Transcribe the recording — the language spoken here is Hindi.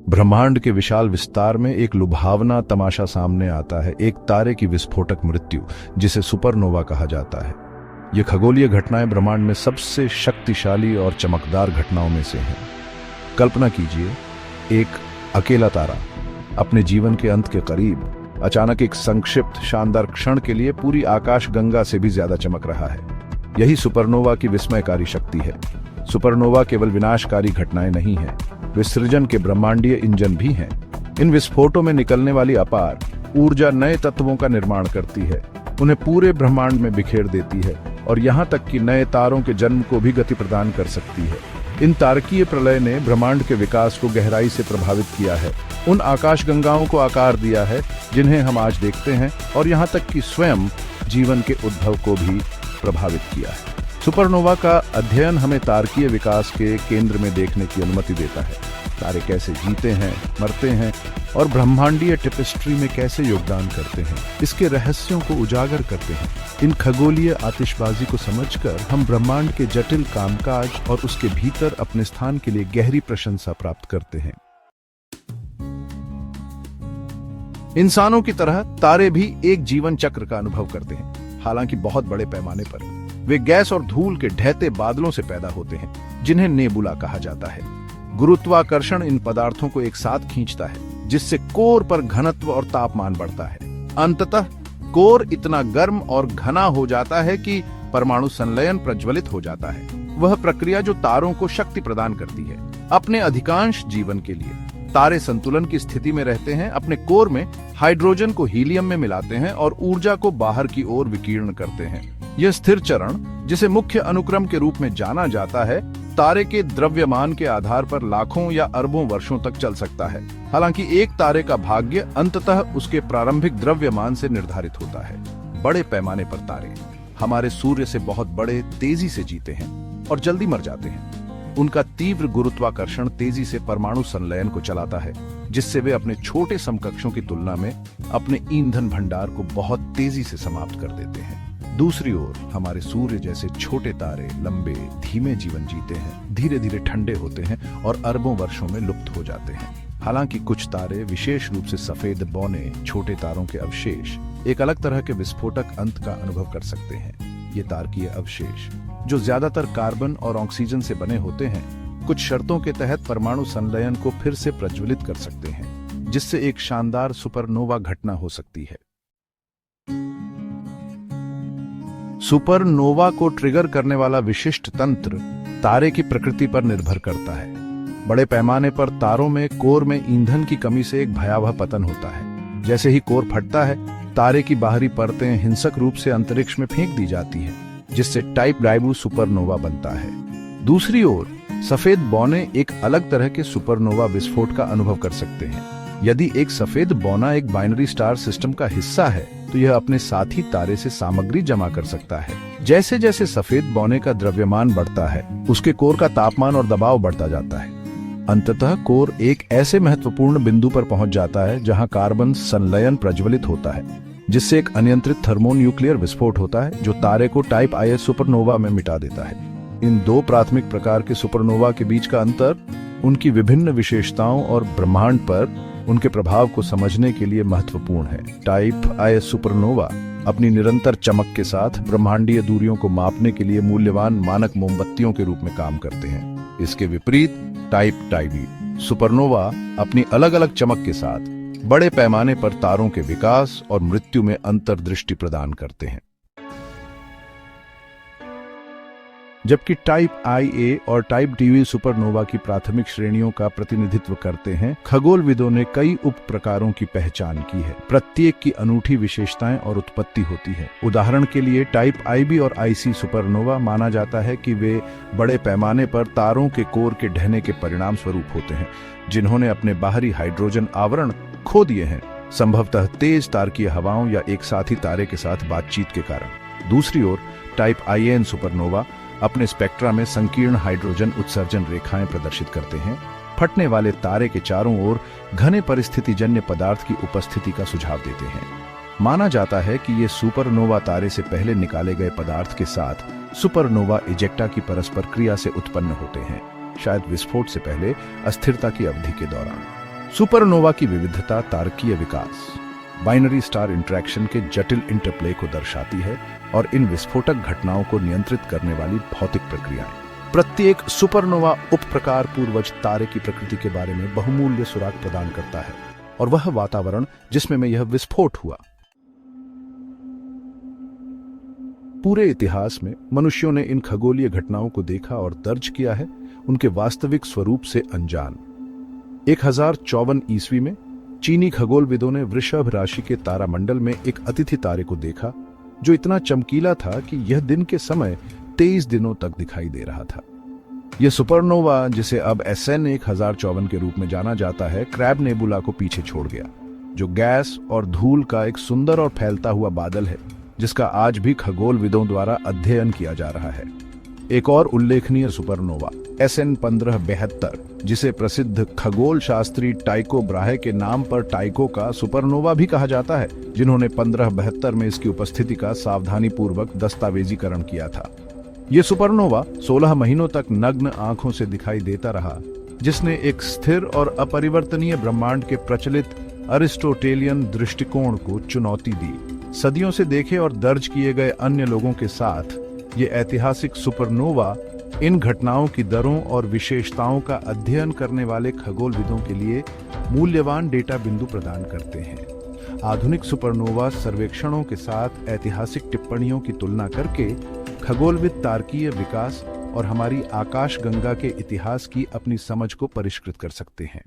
ब्रह्मांड के विशाल विस्तार में एक लुभावना तमाशा सामने आता है, एक तारे की विस्फोटक मृत्यु जिसे सुपरनोवा कहा जाता है। ये खगोलीय घटनाएं ब्रह्मांड में सबसे शक्तिशाली और चमकदार घटनाओं में से हैं। कल्पना कीजिए, एक अकेला तारा अपने जीवन के अंत के करीब अचानक एक संक्षिप्त शानदार क्षण के लिए पूरी आकाशगंगा से भी ज्यादा चमक रहा है। यही सुपरनोवा की विस्मयकारी शक्ति है। सुपरनोवा केवल विनाशकारी घटनाएं नहीं हैं, वे सृजन के ब्रह्मांडीय इंजन भी हैं। इन विस्फोटों में निकलने वाली अपार ऊर्जा नए तत्वों का निर्माण करती है, उन्हें पूरे ब्रह्मांड में बिखेर देती है और यहाँ तक कि नए तारों के जन्म को भी गति प्रदान कर सकती है। इन तारकीय प्रलय ने ब्रह्मांड के विकास को गहराई से प्रभावित किया है, उन आकाशगंगाओं को आकार दिया है जिन्हें हम आज देखते हैं, और यहाँ तक कि स्वयं जीवन के उद्भव को भी प्रभावित किया है। सुपरनोवा का अध्ययन हमें तारकीय विकास के केंद्र में देखने की अनुमति देता है। तारे कैसे जीते हैं, मरते हैं और ब्रह्मांडीय टेपेस्ट्री में कैसे योगदान करते हैं, इसके रहस्यों को उजागर करते हैं। इन खगोलीय आतिशबाजी को समझकर हम ब्रह्मांड के जटिल कामकाज और उसके भीतर अपने स्थान के लिए गहरी प्रशंसा प्राप्त करते हैं। इंसानों की तरह तारे भी एक जीवन चक्र का अनुभव करते हैं, हालांकि बहुत बड़े पैमाने पर। वे गैस और धूल के ढहते बादलों से पैदा होते हैं, जिन्हें नेबुला कहा जाता है। गुरुत्वाकर्षण इन पदार्थों को एक साथ खींचता है, जिससे कोर पर घनत्व और तापमान बढ़ता है। अंततः कोर इतना गर्म और घना हो जाता है कि परमाणु संलयन प्रज्वलित हो जाता है, वह प्रक्रिया जो तारों को शक्ति प्रदान करती है। अपने अधिकांश जीवन के लिए तारे संतुलन की स्थिति में रहते हैं, अपने कोर में हाइड्रोजन को हीलियम में मिलाते हैं और ऊर्जा को बाहर की ओर विकीर्ण करते हैं। यह स्थिर चरण, जिसे मुख्य अनुक्रम के रूप में जाना जाता है, तारे के द्रव्यमान के आधार पर लाखों या अरबों वर्षों तक चल सकता है। हालांकि एक तारे का भाग्य अंततः उसके प्रारंभिक द्रव्यमान से निर्धारित होता है। बड़े पैमाने पर तारे हमारे सूर्य से बहुत बड़े, तेजी से जीते हैं और जल्दी मर जाते हैं। उनका तीव्र गुरुत्वाकर्षण तेजी से परमाणु संलयन को चलाता है, जिससे वे अपने छोटे समकक्षों की तुलना में अपने ईंधन भंडार को बहुत तेजी से समाप्त कर देते हैं। दूसरी ओर हमारे सूर्य जैसे छोटे तारे लंबे धीमे जीवन जीते हैं, धीरे धीरे ठंडे होते हैं और अरबों वर्षों में लुप्त हो जाते हैं। हालांकि कुछ तारे, विशेष रूप से सफेद बौने छोटे तारों के अवशेष, एक अलग तरह के विस्फोटक अंत का अनुभव कर सकते हैं। ये तारकीय अवशेष, जो ज्यादातर कार्बन और ऑक्सीजन से बने होते हैं, कुछ शर्तों के तहत परमाणु संलयन को फिर से प्रज्वलित कर सकते हैं, जिससे एक शानदार सुपरनोवा घटना हो सकती है। सुपरनोवा को ट्रिगर करने वाला विशिष्ट तंत्र तारे की प्रकृति पर निर्भर करता है। बड़े पैमाने पर तारों में कोर में ईंधन की कमी से एक भयावह पतन होता है। जैसे ही कोर फटता है, तारे की बाहरी परतें हिंसक रूप से अंतरिक्ष में फेंक दी जाती है, जिससे टाइप डाइबू सुपरनोवा बनता है। दूसरी ओर सफेद बौने एक अलग तरह के सुपरनोवा विस्फोट का अनुभव कर सकते हैं। यदि एक सफेद बौना एक बाइनरी स्टार सिस्टम का हिस्सा है, तो यह अपने साथी तारे से सामग्री जमा कर सकता है। जैसे जैसे सफेद बौने का द्रव्यमान बढ़ता है, उसके कोर का तापमान और दबाव बढ़ता जाता है। अंततः कोर एक ऐसे महत्वपूर्ण बिंदु पर पहुंच जाता है जहां कार्बन संलयन प्रज्वलित होता है, जिससे एक अनियंत्रित थर्मोन्यूक्लियर विस्फोट होता है, जो तारे को टाइप आईएस सुपरनोवा में मिटा देता है। इन दो प्राथमिक प्रकार के सुपरनोवा के बीच का अंतर, उनकी विभिन्न विशेषताओं और ब्रह्मांड पर उनके प्रभाव को समझने के लिए महत्वपूर्ण है। टाइप आईएस सुपरनोवा अपनी निरंतर चमक के साथ ब्रह्मांडीय दूरियों को मापने के लिए मूल्यवान मानक मोमबत्तियों के रूप में काम करते हैं। इसके विपरीत टाइप टाइवी सुपरनोवा अपनी अलग अलग चमक के साथ बड़े पैमाने पर तारों के विकास और मृत्यु में अंतर्दृष्टि प्रदान करते हैं। जबकि टाइप आईए और टाइप टीवी सुपरनोवा की प्राथमिक श्रेणियों का प्रतिनिधित्व करते हैं, खगोलविदों ने कई उप प्रकारों की पहचान की है। प्रत्येक की अनूठी विशेषताएं और उत्पत्ति होती है। उदाहरण के लिए टाइप आईबी और आईसी सुपरनोवा माना जाता है कि वे बड़े पैमाने पर तारों के कोर के ढहने के परिणाम स्वरूप होते हैं, जिन्होंने अपने बाहरी हाइड्रोजन आवरण खो दिए हैं, संभवतः तेज तारकीय हवाओं या एक साथी तारे के साथ बातचीत के कारण। दूसरी ओर टाइप आईएन सुपरनोवा अपने स्पेक्ट्रा में संकीर्ण हाइड्रोजन उत्सर्जन रेखाएं प्रदर्शित करते हैं, फटने वाले तारे के चारों ओर घने परिस्थितिजन्य पदार्थ की उपस्थिति का सुझाव देते हैं। माना जाता है कि ये सुपरनोवा तारे से पहले निकाले गए पदार्थ के साथ सुपरनोवा इजेक्टा की परस्पर क्रिया से उत्पन्न होते हैं, शायद विस्फोट से पहले अस्थिरता की अवधि के दौरान। सुपरनोवा की विविधता तारकीय विकास, बाइनरी स्टार इंटरैक्शन के जटिल इंटरप्ले को दर्शाती है और इन विस्फोटक घटनाओं को नियंत्रित करने वाली भौतिक प्रक्रियाएं। प्रत्येक सुपरनोवा उप प्रकार पूर्वज तारे की प्रकृति के बारे में बहुमूल्य सुराग प्रदान करता है और वह वातावरण जिसमें में यह विस्फोट हुआ। पूरे इतिहास में मनुष्यों ने इन खगोलीय घटनाओं को देखा और दर्ज किया है, उनके वास्तविक स्वरूप से अनजान। 1054 ईस्वी में चीनी खगोलविदों ने वृषभ राशि के तारामंडल में एक अतिथि तारे को देखा जो इतना चमकीला था कि यह दिन के समय 23 दिनों तक दिखाई दे रहा था। यह सुपरनोवा, जिसे अब SN 1054 के रूप में जाना जाता है, क्रैब नेबुला को पीछे छोड़ गया, जो गैस और धूल का एक सुंदर और फैलता हुआ बादल है जिसका आज भी खगोलविदों द्वारा अध्ययन किया जा रहा है। एक और उल्लेखनीय सुपरनोवा SN 1572, जिसे प्रसिद्ध खगोल शास्त्री टाइको ब्राहे के नाम पर टाइको का सुपरनोवा भी कहा जाता है, जिन्होंने 1572 में इसकी उपस्थिति का सावधानीपूर्वक दस्तावेजीकरण किया था। ये सुपरनोवा 16 महीनों तक नग्न आंखों से दिखाई देता रहा, जिसने एक स्थिर और अपरिवर्तनीय ब्रह्मांड के प्रचलित अरिस्टोटेलियन दृष्टिकोण को चुनौती दी। सदियों से देखे और दर्ज किए गए अन्य लोगों के साथ ये ऐतिहासिक सुपरनोवा इन घटनाओं की दरों और विशेषताओं का अध्ययन करने वाले खगोलविदों के लिए मूल्यवान डेटा बिंदु प्रदान करते हैं। आधुनिक सुपरनोवा सर्वेक्षणों के साथ ऐतिहासिक टिप्पणियों की तुलना करके खगोलविद तारकीय विकास और हमारी आकाशगंगा के इतिहास की अपनी समझ को परिष्कृत कर सकते हैं।